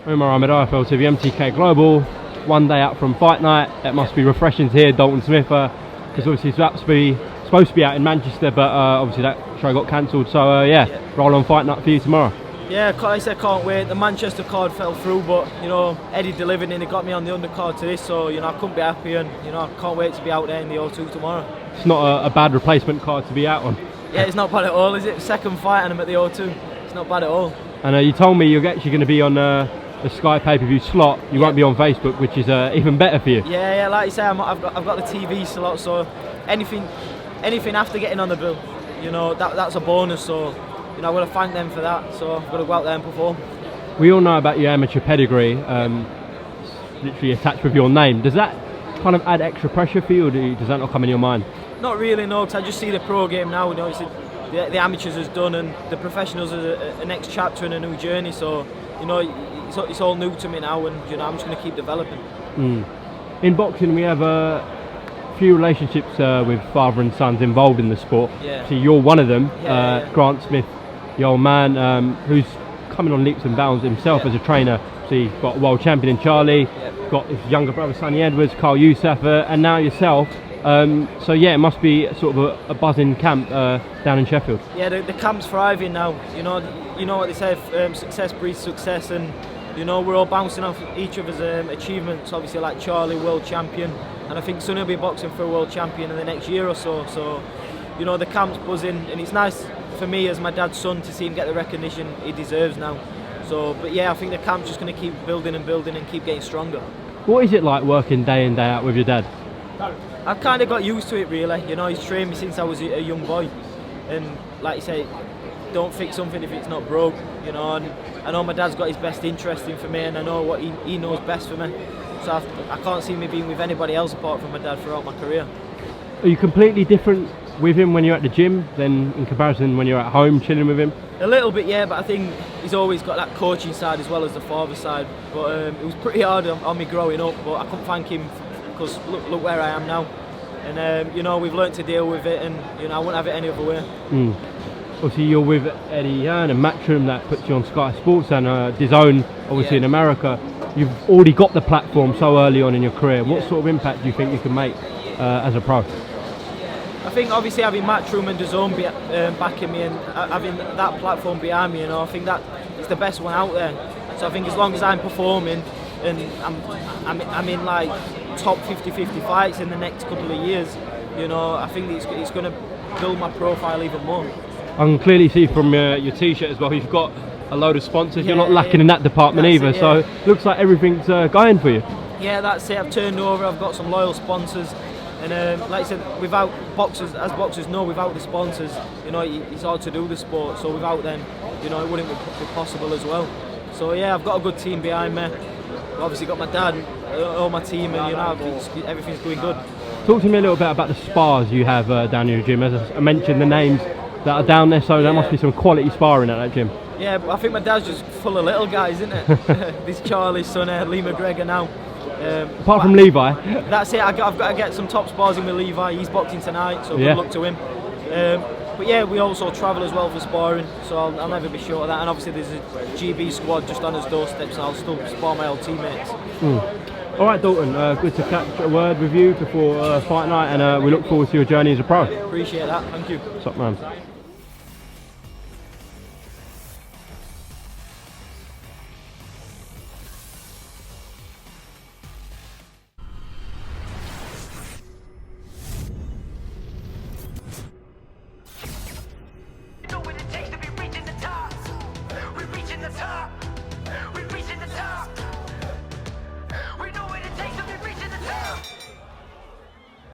Umar Ahmed, IFL TV, MTK Global. One day out from fight night. It must be refreshing to hear Dalton Smith, because obviously he's supposed to be out in Manchester, but obviously that show got cancelled. So roll on fight night for you tomorrow. Yeah, I said can't wait. The Manchester card fell through, but Eddie delivered and he got me on the undercard to this, so I couldn't be happy, and I can't wait to be out there in the O2 tomorrow. It's not a bad replacement card to be out on. Yeah, it's not bad at all, is it? Second fight and I'm at the O2. It's not bad at all. And you told me you're actually going to be on the Sky pay-per-view slot. You won't be on Facebook, which is even better for you. Yeah, like you say, I've got the TV slot, so anything after getting on the bill, that's a bonus. So I've got to thank them for that. So I've got to go out there and perform. We all know about your amateur pedigree, literally attached with your name. Does that kind of add extra pressure for you, or does that not come in your mind? Not really, no. Cause I just see the pro game now. It's the amateurs is done, and the professionals are a next chapter in a new journey. So it's all new to me now, and I'm just going to keep developing. In boxing, we have a few relationships with father and sons involved in the sport. Yeah. So you're one of them. Yeah. Grant Smith, the old man, who's coming on leaps and bounds himself as a trainer. So you've got world champion in Charlie, got his younger brother Sonny Edwards, Carl Youssef, and now yourself. So it must be sort of a buzzing camp down in Sheffield. Yeah, the camp's thriving now. You know what they say, success breeds success, and we're all bouncing off each other's achievements. Obviously, like Charlie, world champion, and I think Sonny will be boxing for a world champion in the next year or so. So the camp's buzzing, and it's nice for me as my dad's son to see him get the recognition he deserves now. So, but I think the camp's just going to keep building and building and keep getting stronger. What is it like working day in, day out with your dad? I've kind of got used to it, really. He's trained me since I was a young boy, and like you say, don't fix something if it's not broke. And I know my dad's got his best interest in for me, and I know what he knows best for me. So I can't see me being with anybody else apart from my dad throughout my career. Are you completely different with him when you're at the gym than in comparison when you're at home chilling with him? A little bit, yeah, but I think he's always got that coaching side as well as the father side. But it was pretty hard on me growing up, but I couldn't thank him because look where I am now. And we've learnt to deal with it, and I wouldn't have it any other way. Obviously you're with Eddie Hearn and Matchroom, that puts you on Sky Sports, and DAZN obviously in America. You've already got the platform so early on in your career. What sort of impact do you think you can make as a pro? I think obviously having Matchroom and DAZN backing me and having that platform behind me, I think that is the best one out there. So I think as long as I'm performing and I'm in like top 50-50 fights in the next couple of years, I think it's going to build my profile even more. I can clearly see from your t-shirt as well, you've got a load of sponsors. You're not lacking in that department either, so looks like everything's going for you. Yeah, that's it. I've turned over, I've got some loyal sponsors, and like I said, without boxers, as boxers know, without the sponsors, it's hard to do the sport, so without them, it wouldn't be possible as well. So I've got a good team behind me. I've obviously got my dad, all my team, and everything's going good. Talk to me a little bit about the spars you have down in your gym. As I mentioned, the names that are down there, so there must be some quality sparring at that gym. Yeah, but I think my dad's just full of little guys, isn't it? This Charlie, Sonny, Lee McGregor now. Apart from Levi. That's it, I've got to get some top spars in with Levi. He's boxing tonight, so good luck to him. But we also travel as well for sparring, so I'll never be short of that. And obviously there's a GB squad just on his doorstep, so I'll still spar my old teammates. All right, Dalton, good to catch a word with you before fight night, and we look forward to your journey as a pro. Appreciate that, thank you. Top man.